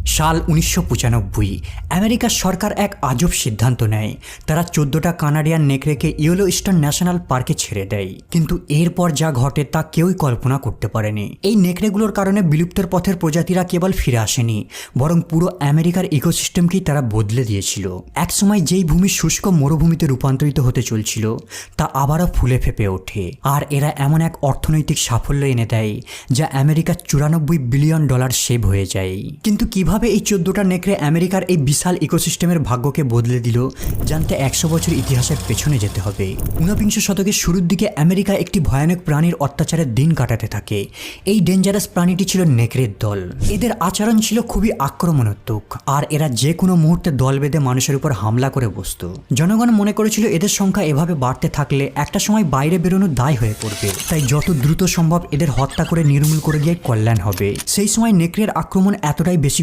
সাল ১৯৯৫ আমেরিকার সরকার এক আজব সিদ্ধান্ত নেয়। তারা ১৪টা কানাডিয়ান নেকড়েকে ইয়েলোস্টোন ন্যাশনাল পার্কে ছেড়ে দেয়। কিন্তু এরপর যা ঘটে তা কেউই কল্পনা করতে পারেনি। এই নেকড়েগুলোর কারণে বিলুপ্তের পথের প্রজাতিরা কেবল ফিরে আসেনি, বরং পুরো আমেরিকার ইকোসিস্টেমকেই তারা বদলে দিয়েছিল। একসময় যেই ভূমি শুষ্ক মরুভূমিতে রূপান্তরিত হতে চলছিল তা আবারও ফুলে ফেঁপে ওঠে। আর এরা এমন এক অর্থনৈতিক সাফল্য এনে দেয় যা আমেরিকার $৯৪ বিলিয়ন সেভ হয়ে যায়। কিন্তু কিভাবে এই ১৪টা নেকড়ে আমেরিকার এই বিশাল ইকোসিস্টেমের ভাগ্যকে বদলে দিল, জানতে ১০০ বছর ইতিহাসের পেছনে যেতে হবে। ঊনবিংশ শতকের শুরুর দিকে আমেরিকা একটি ভয়ানক প্রাণীর অত্যাচারের দিন কাটাতে থাকে। এই ডেঞ্জারাস প্রাণীটি ছিল নেকড়ের দল। এদের আচরণ ছিল খুবই আক্রমণাত্মক, আর এরা যে কোনো মুহূর্তে দল বেঁধে মানুষের উপর হামলা করে বসত। জনগণ মনে করেছিল এদের সংখ্যা এভাবে বাড়তে থাকলে একটা সময় বাইরে বেরোনোর দায় হয়ে পড়বে, তাই যত দ্রুত সম্ভব এদের হত্যা করে নির্মূল করে দিয়ে কল্যাণ হবে। সেই সময় নেকড়ের আক্রমণ এতটাই বেশি